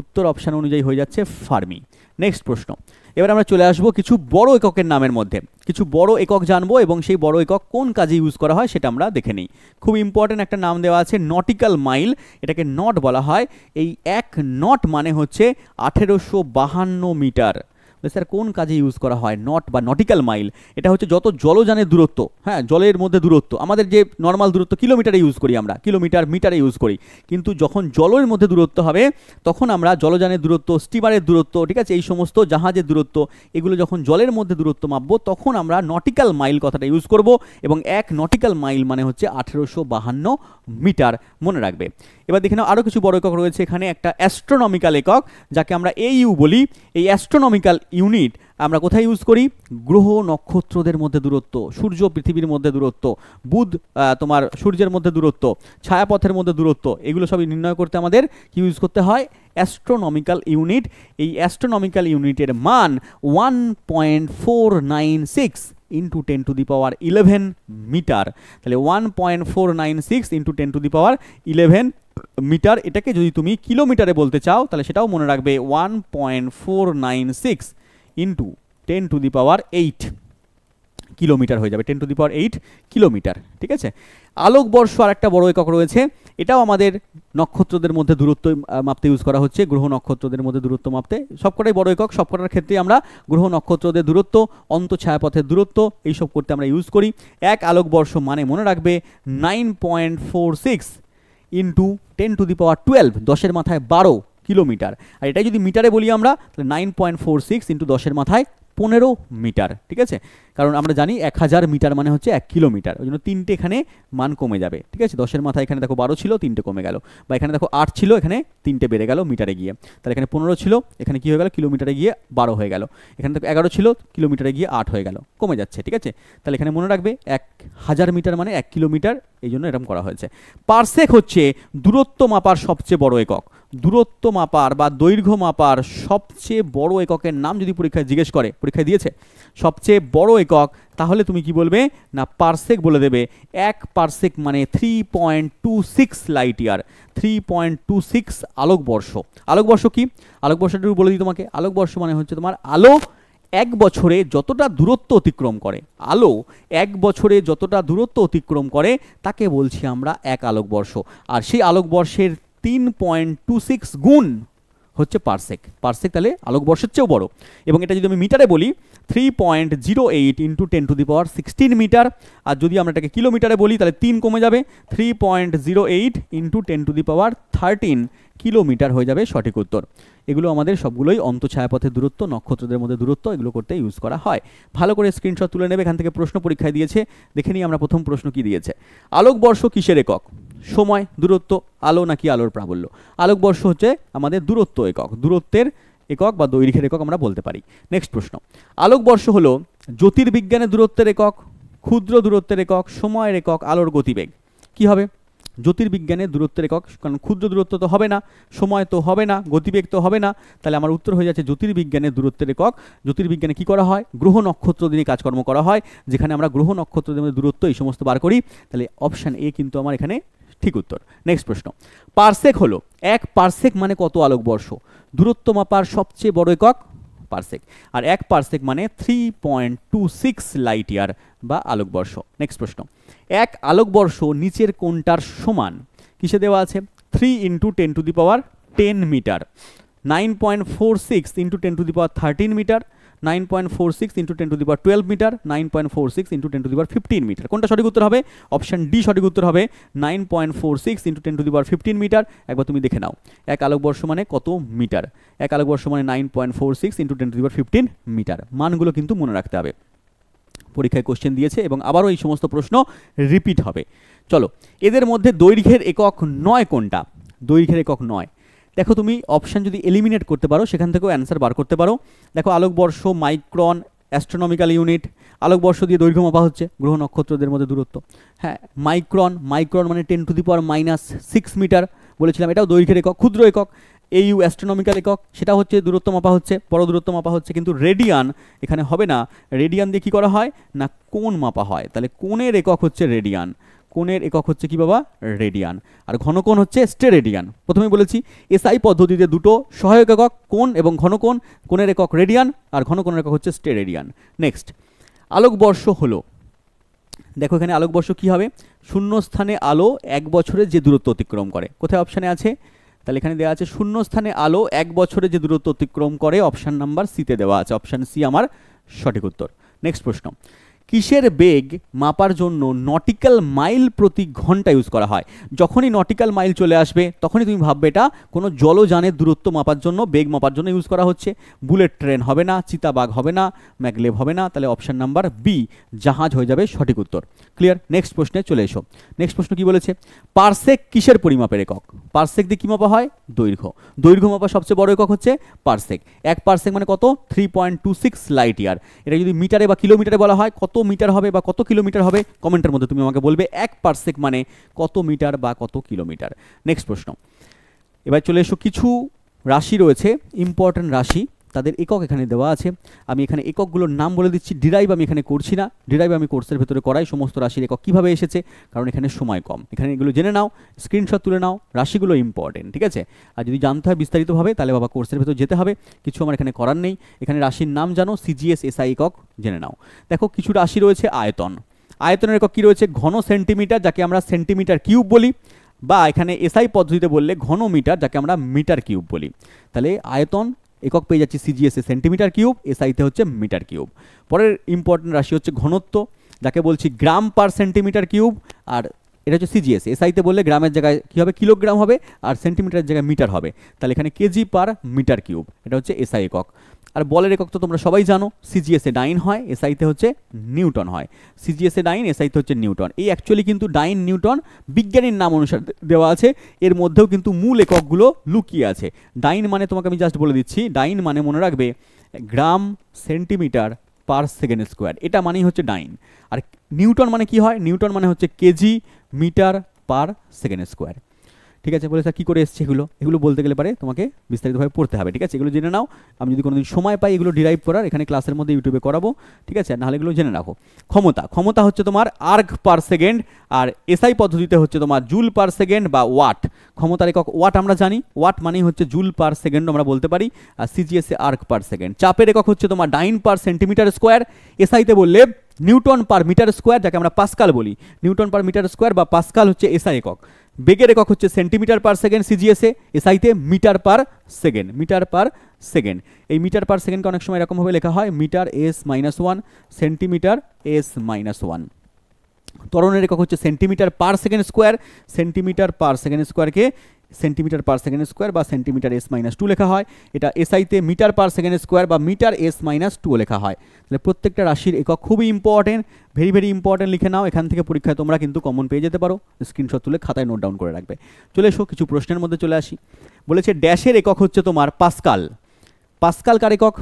উত্তর অপশান অনুযায়ী হয়ে যাচ্ছে ফার্মি। নেক্সট প্রশ্ন, এবার আমরা চলে আসবো কিছু বড় এককের নামের মধ্যে, কিছু বড় একক জানবো এবং সেই বড় একক কোন কাজে ইউজ করা হয় সেটা আমরা দেখে নিই। খুব ইম্পর্টেন্ট একটা নাম দেওয়া আছে নটিক্যাল মাইল, এটাকে নট বলা হয়। এই 1 নট মানে হচ্ছে 1852 মিটার। স্যার কোন কাজে ইউজ করা হয় নট বা নটিক্যাল মাইল? এটা হচ্ছে যত জলযানের দূরত্ব, হ্যাঁ জলের মধ্যে দূরত্ব, আমাদের যে নর্মাল দূরত্ব কিলোমিটারে ইউজ করি আমরা, কিলোমিটার মিটারে ইউজ করি, কিন্তু যখন জলের মধ্যে দূরত্ব হবে তখন আমরা জলযানের দূরত্ব, স্টিমারের দূরত্ব, ঠিক আছে, এই সমস্ত জাহাজের দূরত্ব, এগুলো যখন জলের মধ্যে দূরত্ব মাপবো তখন আমরা নটিক্যাল মাইল কথাটা ইউজ করব। এবং 1 নটিক্যাল মাইল মানে হচ্ছে 1852 মিটার, মনে রাখবে। এবার দেখে নাও আরও কিছু বড় একক রয়েছে এখানে। একটা অ্যাস্ট্রোনমিক্যাল একক, যাকে আমরা AU বলি। এই অ্যাস্ট্রোনমিক্যাল ইউনিট আমরা কোথায় ইউজ করি? গ্রহ নক্ষত্রদের মধ্যে দূরত্ব, সূর্য পৃথিবীর মধ্যে দূরত্ব, বুধ তোমার সূর্যের মধ্যে দূরত্ব, ছায়াপথের মধ্যে দূরত্ব, এগুলো সবই নির্ণয় করতে আমাদের কি ইউজ করতে হয়? Astronomical unit. এই অ্যাস্ট্রোনমিক্যাল ইউনিটের মান 1.496 ইন্টু 10⁻11 মিটার। তাহলে 1.496 ইন্টু 10�11 মিটার। এটাকে যদি তুমি কিলোমিটারে বলতে চাও তাহলে সেটাও মনে রাখবে 1.496 ইন্টু 10⁸ কিলোমিটার হয়ে যাবে, 10⁸ কিলোমিটার, ঠিক আছে। আলোকবর্ষ আর একটা বড় একক রয়েছে, এটাও আমাদের নক্ষত্রদের মধ্যে দূরত্ব মাপতে ইউজ করা হচ্ছে, গ্রহ নক্ষত্রদের মধ্যে দূরত্ব মাপতে। সবকটাই বড় একক, সবকটার ক্ষেত্রে আমরা গ্রহ নক্ষত্রদের দূরত্ব, ছায়াপথের দূরত্ব এইসব করতে আমরা ইউজ করি। 1 আলোকবর্ষ মানে মনে রাখবে 9.46 ইন্টু 10⁻12, 10-এর মাথায় 12 কিলোমিটার। আর এটাই যদি মিটারে বলি আমরা তাহলে 9.46 ইন্টু 10-এর মাথায় 15 মিটার, ঠিক আছে। কারণ আমরা জানি 1000 মিটার মানে হচ্ছে 1 কিলোমিটার, ওই জন্য 3টে এখানে মান কমে যাবে, ঠিক আছে। 10-এর মাথায় এখানে দেখো 12 ছিল, 3টে কমে গেল, বা এখানে দেখো 8 ছিল, এখানে 3টে বেড়ে গেল মিটারে গিয়ে। তাহলে এখানে 15 ছিল, এখানে কি হয়ে গেল, কিলোমিটারে গিয়ে 12 হয়ে গেল। এখানে দেখো 11 ছিল, কিলোমিটারে গিয়ে 8 হয়ে গেল, কমে যাচ্ছে, ঠিক আছে। তাহলে এখানে মনে রাখবে 1000 মিটার মানে 1 কিলোমিটার, এই জন্য এরকম করা হয়েছে। পারসেক হচ্ছে দূরত্ব মাপার সবচেয়ে বড় একক। দূরত্ব মাপার বা দৈর্ঘ্য মাপার সবচেয়ে বড় এককের নাম যদি পরীক্ষায় জিজ্ঞেস করে, পরীক্ষায় দিয়েছে সবচেয়ে বড় একক, তাহলে তুমি কি বলবে না পারসেক বলে দেবে। 1 পারসেক মানে 3.26 লাইট ইয়ার, 3.26 আলোকবর্ষ। আলোকবর্ষ কি? আলোকবর্ষটা বলে দিই তোমাকে। আলোকবর্ষ মানে হচ্ছে তোমার আলো 1 বছরে যতটা দূরত্ব অতিক্রম করে, আলো 1 বছরে যতটা দূরত্ব অতিক্রম করে তাকে বলছি আমরা 1 আলোকবর্ষ। আর সেই আলোকবর্ষের 3.26 গুণ হচ্ছে পারসেক। পারসেক তাহলে আলোকবর্ষের চেয়েও বড়। এবং এটা যদি আমি মিটারে বলি 3.08 ইন্টু 10⁻16 মিটার। আর যদি আমরা এটাকে কিলোমিটারে বলি তাহলে 3 কমে যাবে, 3.08 ইন্টু 10⁻13 কিলোমিটার হয়ে যাবে সঠিক উত্তর। এগুলো আমাদের সবগুলোই ছায়াপথের দূরত্ব, নক্ষত্রদের মধ্যে দূরত্ব, এগুলো করতে ইউজ করা হয়। ভালো করে স্ক্রিনশট তুলে নেবে, এখান থেকে প্রশ্ন পরীক্ষায় দিয়েছে। দেখে নিই আমরা প্রথম প্রশ্ন কি দিয়েছে। আলোকবর্ষ কিসের একক? সময়, দূরত্ব, আলো নাকি আলোর প্রাবল্য? আলোকবর্ষ হচ্ছে আমাদের দূরত্ব একক, দূরত্বের একক বা দৈর্ঘ্যের একক আমরা বলতে পারি। নেক্সট প্রশ্ন, আলোকবর্ষ হলো জ্যোতির্বিজ্ঞানের দূরত্বের একক, ক্ষুদ্র দূরত্বের একক, সময়ের একক, আলোর গতিবেগ। কি হবে? জ্যোতির্বিজ্ঞানের দূরত্বের একক, কারণ ক্ষুদ্র দূরত্ব তো হবে না, সময় তো হবে না, গতিবেগ তো হবে না, তাহলে আমার উত্তর হয়ে যাচ্ছে জ্যোতির্বিজ্ঞানের দূরত্বের একক। জ্যোতির্বিজ্ঞানে কি করা হয়? গ্রহ নক্ষত্র দিয়ে কাজকর্ম করা হয়, যেখানে আমরা গ্রহ নক্ষত্রদের মধ্যে দূরত্ব এই সমস্ত বার করি। তাহলে অপশান এ কিন্তু আমার এখানে ঠিক উত্তর। নেক্সট প্রশ্ন, পারসেক হলো 1 পারসেক মানে কত আলোকবর্ষ? দূরত্ব মাপার সবচেয়ে বড় একক পারসেক, আর 1 পারসেক মানে 3.26 লাইট ইয়ার বা আলোকবর্ষ। নেক্সট প্রশ্ন, 1 আলোকবর্ষ নিচের কোনটার সমান? কিসে দেওয়া আছে? 3 into 10⁻10 metre, 9.46 into 10⁻13 metre, 9.46 into 10⁻12 metre, 9.46 into 10⁻15 metre. কোনটা সঠিক উত্তর হবে? অপশান ডি সঠিক উত্তর হবে, 9.46 ইন্টু 10⁻15 মিটার। একবার তুমি দেখে নাও 1 আলোকবর্ষ মানে কত মিটার। 1 আলোকবর্ষ মানে 9.46 ইন্টু 10⁻15 মিটার। মানগুলো কিন্তু মনে রাখতে হবে, পরীক্ষায় কোশ্চেন দিয়েছে এবং আবারও এই সমস্ত প্রশ্ন রিপিট হবে। চলো, এদের মধ্যে দৈর্ঘ্যের একক নয় কোনটা? দৈর্ঘ্যের একক নয়, দেখো তুমি অপশান যদি এলিমিনেট করতে পারো সেখান থেকেও অ্যান্সার বার করতে পারো। দেখো আলোকবর্ষ, মাইক্রন, অ্যাস্ট্রোনমিক্যাল ইউনিট, আলোকবর্ষ দিয়ে দৈর্ঘ্য মাপা হচ্ছে, গ্রহ নক্ষত্রদের মধ্যে দূরত্ব। হ্যাঁ, মাইক্রন, মাইক্রন মানে 10⁻⁶ মিটার বলেছিলাম, এটাও দৈর্ঘ্যের একক, ক্ষুদ্র একক। এইউ অ্যাস্ট্রোনমিক্যাল একক, সেটা হচ্ছে দূরত্ব মাপা হচ্ছে, বড় দূরত্ব মাপা হচ্ছে। কিন্তু রেডিয়ান এখানে হবে না, রেডিয়ান দিয়ে কী করা হয় না কোণ মাপা হয়, তাহলে কোণের একক হচ্ছে রেডিয়ান, কোণের একক হচ্ছে কি বাবা রেডিয়ান, আর ঘনকোণ হচ্ছে স্টেরেডিয়ান। প্রথমেই বলেছি এসআই পদ্ধতিতে দুটো সহায়ক একক কোণ এবং ঘনকোণ, কোণের একক রেডিয়ান আর ঘনকোণের একক হচ্ছে স্টেরেডিয়ান। নেক্সট, আলোকবর্ষ হলো, দেখো এখানে আলোকবর্ষ কি হবে, শূন্যস্থানে আলো 1 বছরে যে দূরত্ব অতিক্রম করে, কোথায় অপশানে আছে, তাহলে এখানে দেওয়া আছে শূন্যস্থানে আলো 1 বছরে যে দূরত্ব অতিক্রম করে, অপশান নাম্বার সিতে দেওয়া আছে, অপশান সি আমার সঠিক উত্তর। নেক্সট প্রশ্ন, কিসের বেগ মাপার জন্য নটিক্যাল মাইল প্রতি ঘন্টা ইউজ করা হয়? যখনই নটিক্যাল মাইল চলে আসবে তখনই তুমি ভাববে এটা কোনো জলযানের দূরত্ব মাপার জন্য, বেগ মাপার জন্য ইউজ করা হচ্ছে। বুলেট ট্রেন হবে না, চিতাবাঘ হবে না, ম্যাগলেভ হবে না, তাহলে অপশান নাম্বার বি জাহাজ হয়ে যাবে সঠিক উত্তর। ক্লিয়ার? নেক্সট প্রশ্নে চলে এসো। নেক্সট প্রশ্ন কি বলেছে, পারসেক কিসের পরিমাপের একক? পারসেক দিয়ে কী মাপা হয়? দৈর্ঘ্য। দৈর্ঘ্য মাপা সবচেয়ে বড় একক হচ্ছে পারসেক। 1 পারসেক মানে কত? 3.26 লাইট ইয়ার। এটা যদি মিটারে বা কিলোমিটারে বলা হয়, কত মিটার হবে বা কত কিলোমিটার হবে, কমেন্টের মধ্যে তুমি আমাকে বলবে 1 পারসেক মানে কত মিটার বা কত কিলোমিটার। নেক্সট প্রশ্ন, এবার চলে এসো, কিছু রাশি রয়েছে ইম্পর্টেন্ট রাশি, তাদের একক এখানে দেওয়া আছে। আমি এখানে এককগুলোর নাম বলে দিচ্ছি, ডিরাইভ আমি এখানে করছি না, ডিরাইভ আমি কোর্সের ভেতরে করাই সমস্ত রাশির একক কীভাবে এসেছে, কারণ এখানে সময় কম। এখানে এগুলো জেনে নাও, স্ক্রিনশট তুলে নাও, রাশিগুলো ইম্পর্টেন্ট, ঠিক আছে? আর যদি জানতে হয় বিস্তারিতভাবে তাহলে বাবা কোর্সের ভেতর যেতে হবে, কিছু আমার এখানে করার নেই। এখানে রাশির নাম জানো, সিজিএস এসআই একক জেনে নাও। দেখো কিছু রাশি রয়েছে আয়তন, আয়তনের একক কী রয়েছে? ঘন সেন্টিমিটার, যাকে আমরা সেন্টিমিটার কিউব বলি, বা এখানে এসআই পদ্ধতিতে বললে ঘন মিটার, যাকে আমরা মিটার কিউব বলি। তাহলে আয়তন একক পেয়ে যাচ্ছি সিজিএসে সেন্টিমিটার কিউব, এসআইতে হচ্ছে মিটার কিউব। পরের ইম্পর্টেন্ট রাশি হচ্ছে ঘনত্ব, যাকে বলছি গ্রাম পার সেন্টিমিটার কিউব, আর এটা হচ্ছে সিজিএস। এসআইতে বললে গ্রামের জায়গায় কী হবে? কিলোগ্রাম হবে, আর সেন্টিমিটারের জায়গায় মিটার হবে, তাহলে এখানে কেজি পার মিটার কিউব, এটা হচ্ছে এসআই একক। আর বলের একক তো তোমরা সবাই জানো, সিজিএসে ডাইন হয়, এসআইতে হচ্ছে নিউটন হয়। সিজিএসে ডাইন, এসআইতে হচ্ছে নিউটন। এই অ্যাকচুয়ালি কিন্তু ডাইন নিউটন বিজ্ঞানীর নাম অনুসারে দেওয়া আছে, এর মধ্যেও কিন্তু মূল এককগুলো লুকিয়ে আছে। ডাইন মানে তোমাকে আমি জাস্ট বলে দিচ্ছি, ডাইন মানে মনে রাখবে গ্রাম সেন্টিমিটার পার সেকেন্ড স্কোয়ার, এটা মানেই হচ্ছে ডাইন। আর নিউটন মানে কি হয়? নিউটন মানে হচ্ছে KG metre per second square. ঠিক আছে? বলে স্যার কী করে এসছে এগুলো? এগুলো বলতে গেলে পারে তোমাকে বিস্তারিতভাবে পড়তে হবে, ঠিক আছে? এগুলো জেনে নাও, আমি যদি কোনোদিন সময় পাই এগুলো ডিরাইভ করার, এখানে ক্লাসের মধ্যে ইউটিউবে করাবো, ঠিক আছে? নাহলে এগুলো জেনে রাখো। ক্ষমতা, ক্ষমতা হচ্ছে তোমার আর্গ পার সেকেন্ড, আর এসআই পদ্ধতিতে হচ্ছে তোমার জুল পার সেকেন্ড বা ওয়াট। ক্ষমতার একক ওয়াট আমরা জানি, ওয়াট মানেই হচ্ছে জুল পার সেকেন্ড আমরা বলতে পারি, আর সিজিএসে আর্গ পার সেকেন্ড। চাপের একক হচ্ছে তোমার ডাইন পার সেন্টিমিটার স্কোয়ার, এসআইতে বললে নিউটন পার মিটার স্কোয়ার, যাকে আমরা পাস্কাল বলি। নিউটন পার মিটার স্কোয়ার বা পাস্কাল হচ্ছে এসআই একক। বেগের একক হচ্ছে সেন্টিমিটার পার সেকেন্ড সিজিএসে, এসআইতে metre per second, metre per second. এই মিটার পার সেকেন্ডকে অনেক সময় এরকমভাবে লেখা হয় মিটার -1, সেন্টিমিটার S-1। ত্বরণের একক হচ্ছে centimetre per second square, centimetre per second স্কোয়ারকে সেন্টিমিটার পার সেকেন্ড স্কোয়ার বা সেন্টিমিটার S-2 লেখা হয়। এটা এসআইতে মিটার পার সেকেন্ড স্কোয়ার বা মিটার S-2 লেখা হয়। তাহলে প্রত্যেকটা রাশির একক খুবই ইম্পর্টেন্ট, ভেরি ভেরি ইম্পর্টেন্ট, লিখে নাও। এখান থেকে পরীক্ষায় তোমরা কিন্তু কমন পেয়ে যেতে পারো, স্ক্রিনশট তুলে খাতায় নোট ডাউন করে রাখবে। চলে এসো কিছু প্রশ্নের মধ্যে চলে আসি। বলেছে ড্যাশের একক হচ্ছে তোমার পাস্কাল। পাস্কাল কার একক?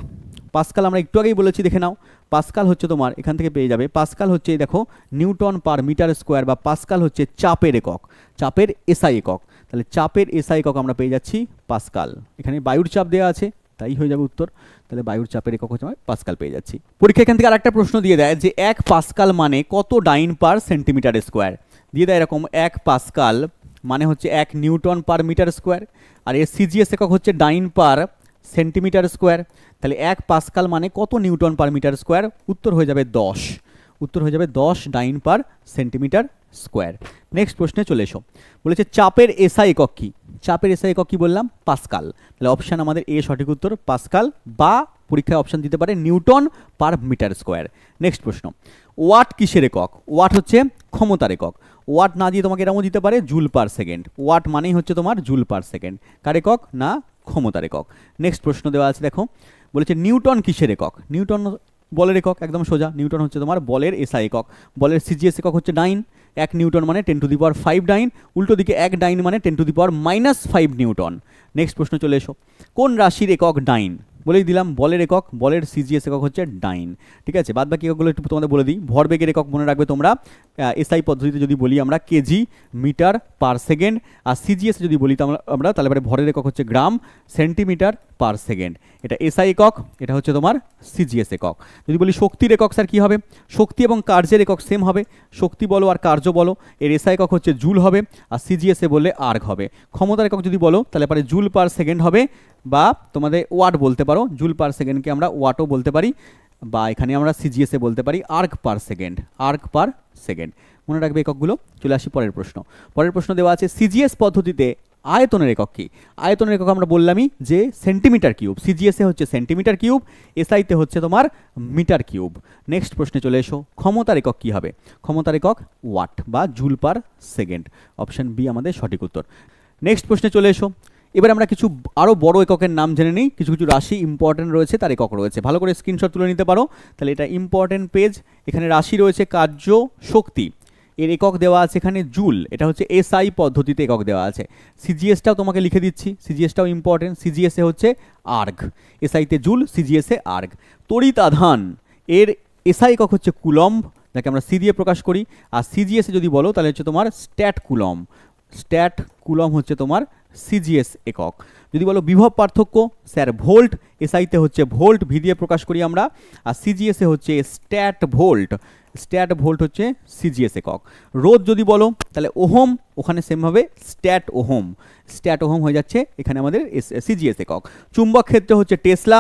পাস্কাল আমরা একটু আগেই বলেছি, দেখে নাও। পাস্কাল হচ্ছে তোমার এখান থেকে পেয়ে যাবে, পাস্কাল হচ্ছে দেখো নিউটন পার মিটার স্কোয়ার, বা পাস্কাল হচ্ছে চাপের একক, চাপের এসআই একক। তাহলে চাপের এসআই একক আমরা পেয়ে যাচ্ছি পাস্কাল। এখানে বায়ুর চাপ দেওয়া আছে, তাই হয়ে যাবে উত্তর। তাহলে বায়ুর চাপের একক হচ্ছে আমরা পাস্কাল পেয়ে যাচ্ছি। পরীক্ষা এখান থেকে আরেকটা প্রশ্ন দিয়ে দেয় যে 1 পাস্কাল মানে কত ডাইন পার সেন্টিমিটার স্কোয়ার? দিয়ে দেয় এরকম, 1 পাস্কাল মানে হচ্ছে 1 নিউটন পার মিটার স্কোয়ার, আর এর সিজিএস একক হচ্ছে ডাইন পার সেন্টিমিটার স্কোয়ার। তাহলে 1 পাস্কাল মানে কত নিউটন পার মিটার স্কোয়ার? উত্তর হয়ে যাবে 10, উত্তর হয়ে যাবে 10 ডাইন পার সেন্টিমিটার স্কোয়ার। নেক্সট প্রশ্নে চলে এসো। বলেছে চাপের এসআই একক কি? চাপের এসআই একক কি বললাম? পাস্কাল। তাহলে অপশান আমাদের এ সঠিক উত্তর, পাস্কাল, বা পরীক্ষায় অপশান দিতে পারে newton per metre square. Next প্রশ্ন, ওয়াট কিসের একক? ওয়াট হচ্ছে ক্ষমতার একক। ওয়াট না দিয়ে তোমাকে এরকম দিতে পারে জুল পার সেকেন্ড। ওয়াট মানেই হচ্ছে তোমার জুল পার সেকেন্ড। কার একক? না ক্ষমতার একক। নেক্সট প্রশ্ন দেওয়া আছে দেখো, বলেছে নিউটন কিসের একক? নিউটন বলের একক, একদম সোজা। নিউটন হচ্ছে তোমার বলের এসআই একক। বলের সিজিএস একক হচ্ছে ডাইন। 1 নিউটন মানে 10⁵ ডাইন, উল্টো দিকে 1 ডাইন মানে 10⁻⁻5 নিউটন। নেক্সট প্রশ্ন চলে এসো, কোন রাশির একক ডাইন? বলেই দিলাম। বলের একক, বলের সিজিএস একক হচ্ছে ডাইন। ঠিক আছে, বাদ বাকি এককগুলো একটু তোমাদের বলে দিই। ভরবেগের একক মনে রাখবে তোমরা, এসআই পদ্ধতিতে যদি বলি আমরা কেজি মিটার পার সেকেন্ড, আর সিজিএস যদি বলি আমরা তাহলে পরে ভরের একক হচ্ছে গ্রাম সেন্টিমিটার পার সেকেন্ড। এটা এসআই একক, এটা হচ্ছে তোমার সিজিএস একক। যদি বলি শক্তির একক স্যার কী হবে, শক্তি এবং কার্যের একক সেম হবে, শক্তি বলো আর কার্য বলো, এর এসআই একক হচ্ছে জুল হবে, আর সিজিএসে বললে আর্গ হবে। ক্ষমতার একক যদি বলো তাহলে পরে জুল পার সেকেন্ড হবে, বা তোমাদের ওয়াট বলতে পারো, জুল পার সেকেন্ডকে আমরা ওয়াটও বলতে পারি, বা এখানে আমরা সিজিএসে বলতে পারি erg per second, erg per second. মনে রাখবে এককগুলো। চলে আসি পরের প্রশ্ন। পরের প্রশ্ন দেওয়া আছে সিজিএস পদ্ধতিতে আয়তনের একক কি? আয়তনের একক আমরা বললামই যে সেন্টিমিটার কিউব, সিজিএসে হচ্ছে সেন্টিমিটার কিউব, এসআইতে হচ্ছে তোমার মিটার কিউব। নেক্সট প্রশ্নে চলে এসো, ক্ষমতার একক কি হবে? ক্ষমতার একক ওয়াট বা joule per second. Option B আমাদের সঠিক উত্তর। নেক্সট প্রশ্নে চলে এসো, এবার আমরা কিছু আরও বড় এককের নাম জেনে নিই। কিছু কিছু রাশি ইম্পর্টেন্ট রয়েছে, তার একক রয়েছে, ভালো করে স্ক্রিনশট তুলে নিতে পারো। তাহলে এটা ইম্পর্টেন্ট পেজ। এখানে রাশি রয়েছে কার্য, শক্তি, এর একক দেওয়া আছে এখানে জুল, এটা হচ্ছে এসআই পদ্ধতিতে একক দেওয়া আছে। সিজিএসটাও তোমাকে লিখে দিচ্ছি, সিজিএসটাও ইম্পর্টেন্ট, সিজিএসে হচ্ছে আর্গ, এসআইতে জুল, সিজিএসে আর্গ। তড়িৎ আধান, এর এসআই একক হচ্ছে কুলম্ব, যাকে আমরা সি দিয়ে প্রকাশ করি, আর সিজিএসে যদি বলো তাহলে হচ্ছে তোমার স্ট্যাট কুলম, স্ট্যাট কুলম হচ্ছে তোমার সিজিএস একক। যদি বলো বিভব পার্থক্য, স্যার ভোল্ট, এসআইতে হচ্ছে ভোল্ট, ভি দিয়ে প্রকাশ করি আমরা, আর সিজিএসে হচ্ছে স্ট্যাট ভোল্ট, স্ট্যাট ভোল্ট হচ্ছে সিজিএস একক। রোধ যদি বলো তাহলে ওহম, ওখানে সেমভাবে স্ট্যাট ওহম, স্ট্যাট ওহম হয়ে যাচ্ছে এখানে আমাদের সিজিএস একক। চুম্বক ক্ষেত্রে হচ্ছে টেসলা,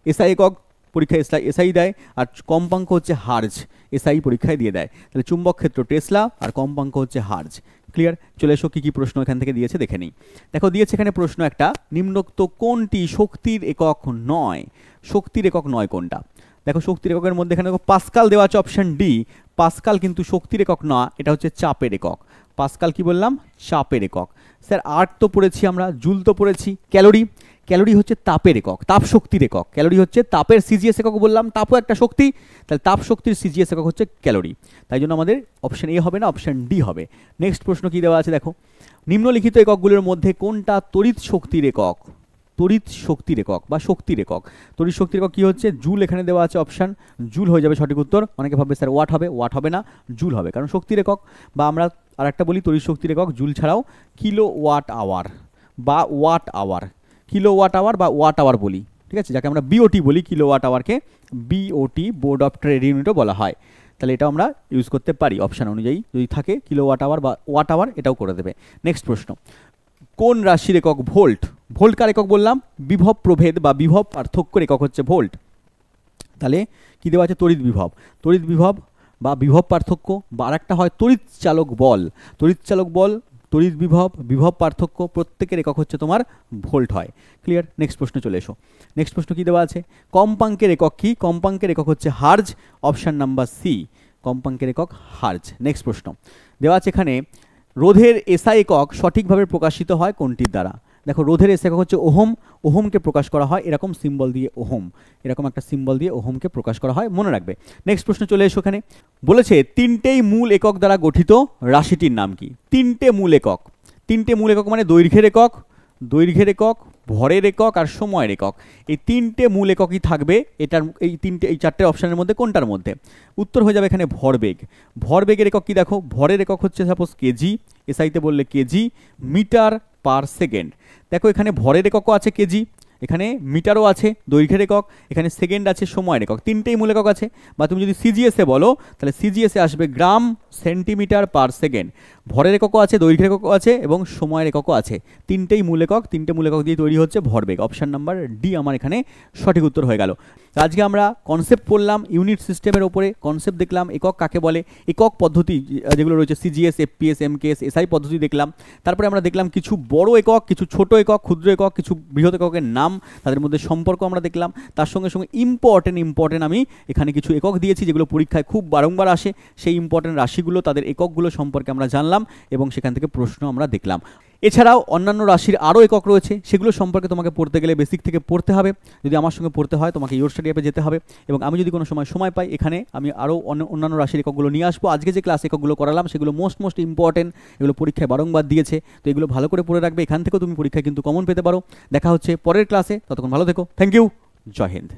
এসআই একক, পরীক্ষায় এসআই দেয়, আর কম্পাঙ্ক হচ্ছে হার্জ, এসআই পরীক্ষায় দিয়ে দেয়। তাহলে চুম্বক ক্ষেত্র টেসলা আর কম্পাঙ্ক হচ্ছে হার্জ। ক্লিয়ার? চলে এসো কী কী প্রশ্ন এখান থেকে দিয়েছে দেখে নিই। দেখো দিয়েছে এখানে প্রশ্ন একটা, নিম্নোক্ত কোনটি শক্তির একক নয়? শক্তির একক নয় কোনটা? দেখো শক্তির এককের মধ্যে এখানে দেখো পাস্কাল দেওয়া আছে, অপশন ডি। পাস্কাল কিন্তু শক্তির একক না, এটা হচ্ছে চাপের একক। পাস্কাল কি বললাম? চাপের একক। স্যার আর্ট তো পড়েছি আমরা, জুল তো পড়েছি, ক্যালোরি, ক্যালোরি হচ্ছে তাপের একক, তাপ শক্তির একক। ক্যালোরি হচ্ছে তাপের সিজিএস একক, বললাম তাপও একটা শক্তি, তাহলে তাপ শক্তির সিজিএস একক হচ্ছে ক্যালোরি। তাই জন্য আমাদের অপশন এ হবে না, অপশন ডি হবে। নেক্সট প্রশ্ন কি দেওয়া আছে দেখো, নিম্নলিখিত এককগুলোর মধ্যে কোনটা তড়িৎ শক্তির একক? তড়িৎ শক্তির একক বা শক্তির একক। তড়িৎ শক্তির একক কী হচ্ছে? জুল এখানে দেওয়া আছে, অপশান জুল হয়ে যাবে সঠিক উত্তর। অনেকে ভাববে স্যার ওয়াট হবে, ওয়াট হবে না, জুল হবে, কারণ শক্তির একক। বা আমরা আর একটা বলি তড়িৎ শক্তির একক জুল ছাড়াও কিলো ওয়াট আওয়ার বা watt hour, kilowatt hour বা ওয়াট আওয়ার বলি, ঠিক আছে, যাকে আমরা বিওটি বলি, কিলো ওয়াট আওয়ারকে বিওটি, বোর্ড অফ ট্রেড ইউনিটও বলা হয়। তাহলে এটাও আমরা ইউজ করতে পারি অপশান অনুযায়ী, যদি থাকে কিলো ওয়াট আওয়ার বা ওয়াট আওয়ার, এটাও করে দেবে। নেক্সট প্রশ্ন, কোন রাশির একক ভোল্ট? ভোল্ট কার একক বললাম? বিভব প্রভেদ বা বিভব পার্থক্যের একক হচ্ছে ভোল্ট। তাহলে কী দেওয়া আছে? তড়িৎ বিভব, তড়িৎ বিভব বা বিভব পার্থক্য, বা আরেকটা হয় তড়িৎ চালক বল, তড়িৎ চালক বল, তড়িৎ বিভব, বিভব পার্থক্য, প্রত্যেকের একক হচ্ছে তোমার ভোল্ট হয়। ক্লিয়ার? নেক্সট প্রশ্ন চলে এসো। নেক্সট প্রশ্ন কী দেওয়া আছে? কম্পাঙ্কের একক কী? কম্পাঙ্কের একক হচ্ছে হার্জ, অপশান নাম্বার সি, কম্পাঙ্কের একক হার্জ। নেক্সট প্রশ্ন দেওয়া আছে এখানে, রোধের এসআই একক সঠিকভাবে প্রকাশিত হয় কোনটির দ্বারা? দেখো রোধের এসআই একক হচ্ছে ওহম, ওহমকে প্রকাশ করা হয় এরকম সিম্বল দিয়ে, ওহম, এরকম একটা সিম্বল দিয়ে ওহমকে প্রকাশ করা হয়, মনে রাখবে। নেক্সট প্রশ্ন চলে এসো। এখানে বলেছে তিনটেই মূল একক দ্বারা গঠিত রাশিটির নাম কি? তিনটে মূল একক, তিনটে মূল একক মানে দৈর্ঘ্যের একক, দৈর্ঘ্যের একক, ভরের একক আর সময়ের একক। এই তিনটে মূল এককই থাকবে এটার, এই চারটে অপশানের মধ্যে কোনটার মধ্যে? উত্তর হয়ে যাবে এখানে ভরবেগ। ভরবেগের একক কি দেখো? ভরের একক হচ্ছে সাপোজ কেজি, এসআইতে বললে কেজি মিটার পার সেকেন্ড। দেখো এখানে ভরের এককও আছে কেজি, এখানে মিটারও আছে দৈর্ঘ্যের একক, এখানে সেকেন্ড আছে সময়ের একক, তিনটেই মূল একক আছে। বা তুমি যদি সিজিএসে বলো তাহলে সিজিএসে আসবে গ্রাম সেন্টিমিটার পার সেকেন্ড। ভরের এককও আছে, দৈর্ঘ্যের এককও আছে এবং সময়ের এককও আছে, তিনটেই মূল একক, তিনটে মূল একক দিয়ে তৈরি হচ্ছে ভরবেগ। অপশান নাম্বার ডি আমার এখানে সঠিক উত্তর হয়ে গেল। আজকে আমরা কনসেপ্ট পড়লাম ইউনিট সিস্টেমের ওপরে, কনসেপ্ট দেখলাম একক কাকে বলে, একক পদ্ধতি যেগুলো রয়েছে সিজিএস, এফপিএস, এমকেএস, এসআই পদ্ধতি দেখলাম। তারপরে আমরা দেখলাম কিছু বড় একক, কিছু ছোট একক, ক্ষুদ্র একক, কিছু বৃহৎ এককের নাম, তাদের মধ্যে সম্পর্ক আমরা দেখলাম। তার সঙ্গে সঙ্গে ইম্পর্টেন্ট আমি এখানে কিছু একক দিয়েছি যেগুলো পরীক্ষায় খুব বারংবার আসে, সেই ইম্পর্টেন্ট রাশিগুলো, তাদের এককগুলো সম্পর্কে আমরা জানলাম এবং সেখান থেকে প্রশ্ন আমরা দেখলাম। এছাড়াও অন্যান্য রাশির আরও একক রয়েছে, সেগুলো সম্পর্কে তোমাকে পড়তে গেলে বেসিক থেকে পড়তে হবে। যদি আমার সঙ্গে পড়তে হয় তোমাকে ইওর স্টাডি অ্যাপে যেতে হবে, এবং আমি যদি কোনো সময় পাই এখানে আমি আরও অন্যান্য রাশির এককগুলো নিয়ে আসবো। আজকে যে ক্লাস এককগুলো করালাম সেগুলো মোস্ট ইম্পর্টেন্ট, এগুলো পরীক্ষায় বারংবার দিয়েছে, তো এগুলো ভালো করে পড়ে রাখবে। এখান থেকেও তুমি পরীক্ষায় কিন্তু কমন পেতে পারো। দেখা হচ্ছে পরের ক্লাসে, ততক্ষণ ভালো থেকো। Thank you, Jai Hind.